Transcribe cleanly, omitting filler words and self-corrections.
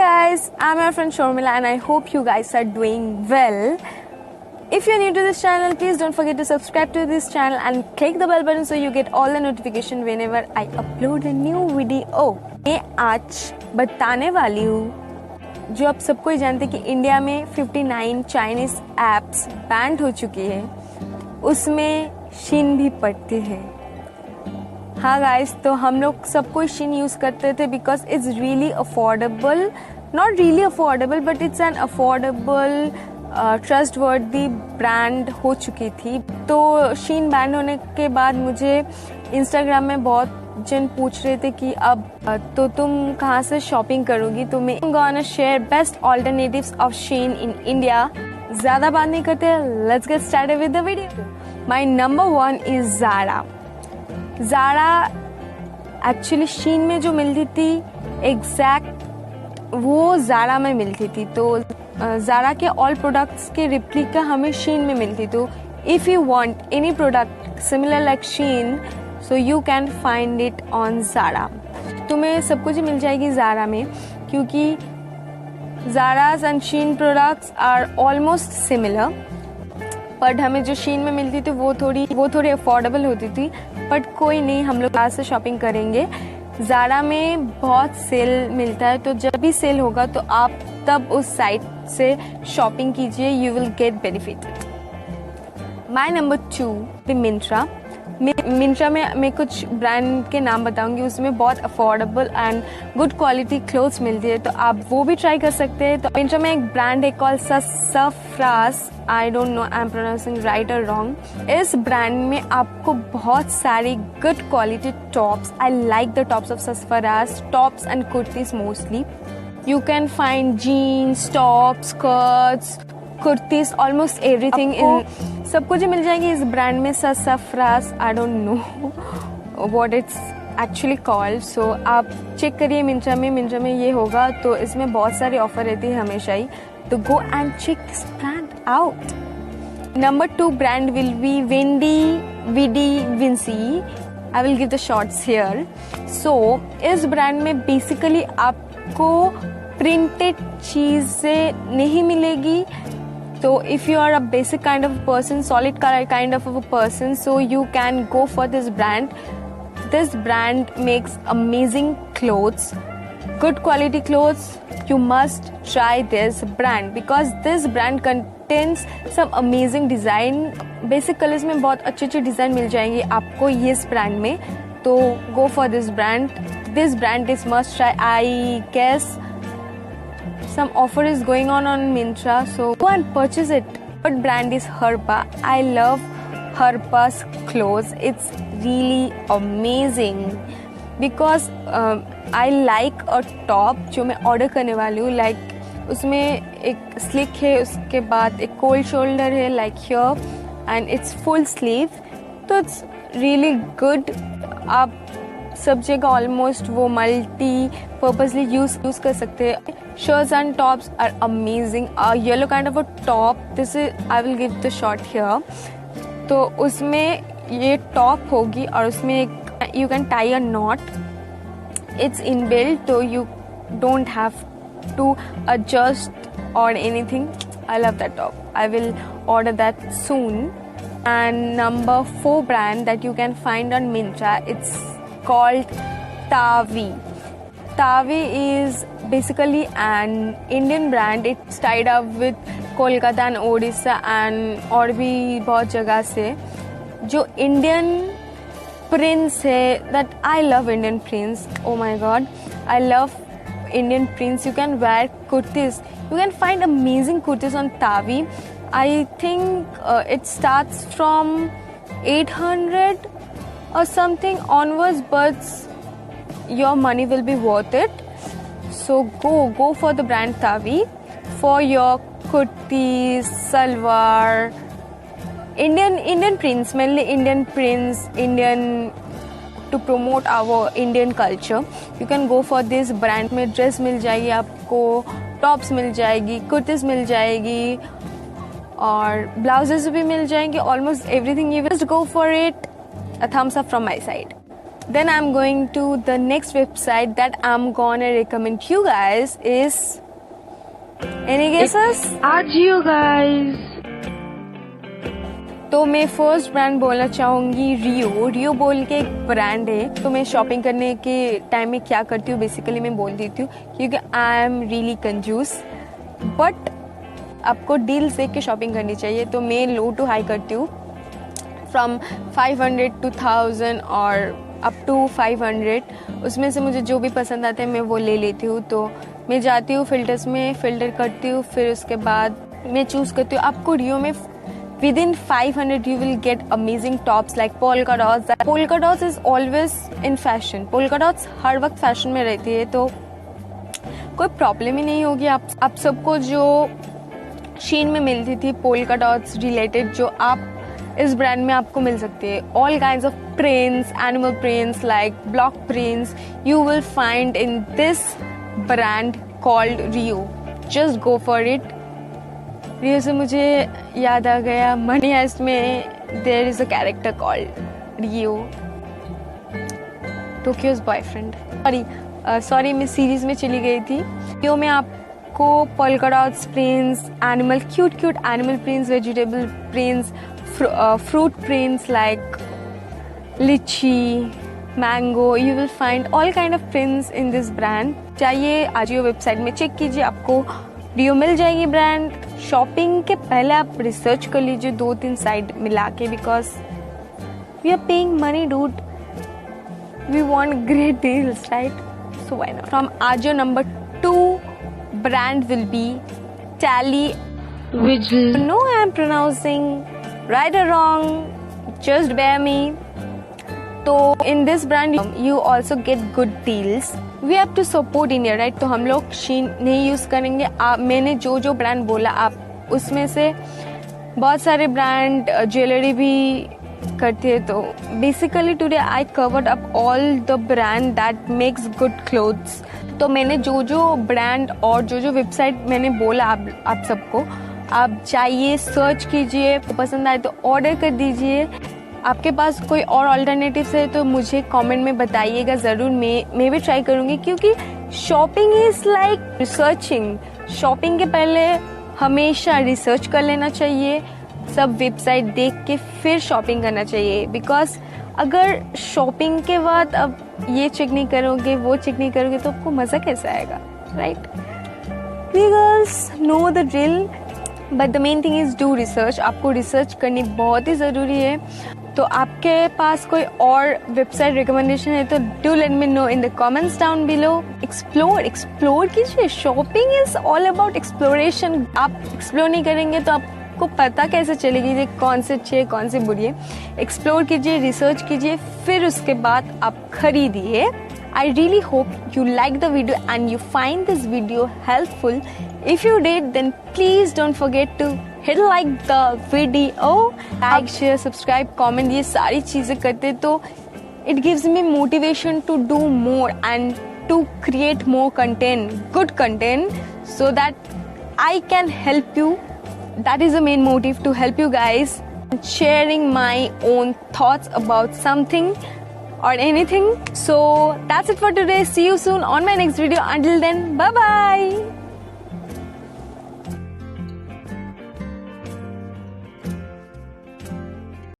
guys, I'm your friend Shormila and I hope you guys are doing well. If you're new to this channel, please don't forget to subscribe to this channel and click the bell button so you get all the notification whenever I upload a new video. मैं आज बताने वाली हूँ जो आप सबको ही जानते हैं कि इंडिया में 59 चाइनीज ऐप्स बैन हो चुकी है, उसमें शीन भी पड़ती है। हाँ गाइस, तो हम लोग सब कोई शीन यूज़ करते थे because it's really affordable, not really affordable but it's an affordable trust वर्दी ब्रांड हो चुकी थी। तो शीन बैन होने के बाद मुझे इंस्टाग्राम में बहुत जन पूछ रहे थे कि अब तो तुम कहाँ से शॉपिंग करोगी, तो मैं gonna share best alternatives of Shein in India. ज़्यादा बात नहीं करते, let's get started with the video. My number 1 is Zara. Actually Shein में जो मिलती थी एग्जैक्ट वो ज़ारा में मिलती थी। तो ज़ारा के ऑल प्रोडक्ट्स के रिप्लिका हमें शीन में मिलती। तो if you want any product similar like Shein, so you can find it on Zara. तुम्हें सब कुछ मिल जाएगी ज़ारा में, क्योंकि Zara's and Shein products are almost similar. But हमें जो शीन में मिलती थी वो थोड़ी अफोर्डेबल होती थी। बट कोई नहीं, हम लोग आज से शॉपिंग करेंगे। ज़ारा में बहुत सेल मिलता है, तो जब भी सेल होगा तो आप तब उस साइट से शॉपिंग कीजिए, you will get benefit. My number 2 Myntra. Myntra में मैं कुछ ब्रांड के नाम बताऊंगी, उसमें बहुत affordable and good quality clothes मिलती है, तो आप वो भी ट्राई कर सकते हैं। तो मिंत्रा में एक ब्रांड है called Sassafras, I don't know I am pronouncing right और रॉन्ग। इस ब्रांड में आपको बहुत सारी good quality tops, I like the tops of Sassafras, tops and kurtis mostly. You can find jeans, tops, skirts, kurtis, almost everything in सब कुछ मिल जाएगी इस ब्रांड में। Sassafras, I don't know what it's actually called. So आप check करिए मिंत्रा में ये होगा। तो इसमें बहुत सारी ऑफर रहती है हमेशा ही, तो go and check this brand out. Number 2 brand will be Vidi Vinci. I will give the shorts here. So इस ब्रांड में बेसिकली आपको प्रिंटेड चीज़ें नहीं मिलेगी। So if you are a basic kind of a person, solid kind of a person, so you can go for this brand. This brand makes amazing clothes, good quality clothes. You must try this brand because this brand contains some amazing design. Basic colors में बहुत अच्छे design मिल जाएंगे आपको इस brand में, तो go for this brand. This brand is must try. I guess some offer is going on Myntra, so go and purchase it. But brand is Herpa. I love Herpa's clothes. It's really amazing because I like a top जो मैं order करने वाली हूँ। Like उसमें एक slick है, उसके बाद एक कोल्ड शोल्डर है like here, and it's full sleeve, तो इट्स रियली गुड। आप सब जगह ऑलमोस्ट वो मल्टी पर्पसली यूज कर सकते हैं। Shirts and tops are amazing. Yellow kind of a top, this is I will give the short here. तो उसमें ये टॉप होगी और उसमें एक you can tie a knot, it's in built, तो you don't have to adjust or anything. I love that top. I will order that soon. And number 4 brand that you can find on Myntra, it's called Tavi. Tavi is basically an Indian brand. It's tied up with Kolkata and Odisha and और भी बहुत जगह से। जो Indian prints है, that I love Indian prints. Oh my God, I love Indian prints. You can wear kurtis. You can find amazing kurtis on Tavi. I think it starts from 800 or something onwards, but your money will be worth it. So go for the brand Tavi for your kurtis, salwar, Indian prints, mainly Indian prints, to promote our Indian culture. You can go for this brand में dress मिल जाएगी आपको, tops मिल जाएगी, कुर्तीज मिल जाएगी और blouses भी मिल जाएंगे, almost everything. You just go for it. A thumbs up from my side. Then I'm going to the next website that I'm gonna recommend you guys is, any guesses? Ajio guys. तो मैं first brand बोलना चाहूँगी रियो बोल के एक brand है। तो मैं शॉपिंग करने के टाइम में क्या करती हूँ बेसिकली मैं बोल देती हूँ, क्योंकि आई एम रियली कंजूस, बट आपको डील्स देख के शॉपिंग करनी चाहिए। तो मैं लो टू हाई करती हूँ, फ्रॉम 500 to 1000 और अप टू 500। उसमें से मुझे जो भी पसंद आता है मैं वो ले लेती हूँ। तो मैं जाती हूँ फिल्टर्स में, फिल्टर करती हूँ, फिर उसके बाद मैं चूज़ करती हूँ। आपको रियो में within 500 you will get amazing tops like polka dots. Polka dots is always in fashion. Polka dots हर वक्त फैशन में रहती है, तो कोई प्रॉब्लम ही नहीं होगी आप सबको। जो शीन में मिलती थी पोल्का डॉट्स रिलेटेड, जो आप इस ब्रांड में आपको मिल सकती है। All kinds of prints, animal prints like block prints you will find in this brand called Rio. Just go for it. Rio से मुझे याद आ गया, मनी हाइस्ट में there is a character called Rio, Tokyo's boyfriend. Sorry मैं series में चली गई थी। रियो में आपको polka dots prints, animal cute animal prints, vegetable prints, fruit prints like lychee, mango, you will find all kind of prints in this brand. चाहिए Ajio website में check कीजिए, आपको रियो मिल जाएगी ब्रांड। शॉपिंग के पहले आप रिसर्च कर लीजिए 2-3 साइट मिला के, because we are paying money dude, we want great deals right, so why not. From Ajio number 2 brand will be Tally Vigil. No, I am pronouncing right or wrong, just bear me. तो in this brand you also get good deals. We have to support India, right? तो हम लोग शीन नहीं use करेंगे। मैंने जो brand बोला आप उसमें से बहुत सारे ब्रांड ज्वेलरी भी करती है। तो basically today I covered up all the brand that makes good clothes. तो मैंने जो ब्रांड और जो वेबसाइट मैंने बोला आप सबको, आप जाइए सर्च कीजिए, पसंद आए तो ऑर्डर कर दीजिए। आपके पास कोई और ऑल्टरनेटिव्स है तो मुझे कमेंट में बताइएगा ज़रूर, मैं भी ट्राई करूँगी, क्योंकि shopping is like researching. Shopping के पहले हमेशा रिसर्च कर लेना चाहिए, सब वेबसाइट देख के फिर शॉपिंग करना चाहिए। बिकॉज अगर शॉपिंग के बाद अब ये चेक नहीं करोगे वो चेक नहीं करोगे तो आपको मज़ा कैसे आएगा, right? We girls know the drill, but the main thing is do research. आपको रिसर्च करनी बहुत ही ज़रूरी है। तो आपके पास कोई और वेबसाइट रिकमेंडेशन है तो do let me know in the comments down below. Explore कीजिए। Shopping is all about exploration. आप एक्सप्लोर नहीं करेंगे तो आपको पता कैसे चलेगी कौन से अच्छी है कौन से बुरी है। एक्सप्लोर कीजिए, रिसर्च कीजिए, फिर उसके बाद आप खरीदिए। I really hope you liked the video and you find this video helpful. If you did, then please don't forget to hit like the video. Like, share, subscribe, comment, ये सारी चीज़ें करते तो it gives me motivation to do more and to create more content, good content, so that I can help you. That is the main motive, to help you guys, sharing my own thoughts about something or anything. So that's it for today. See you soon on my next video. Until then, bye bye.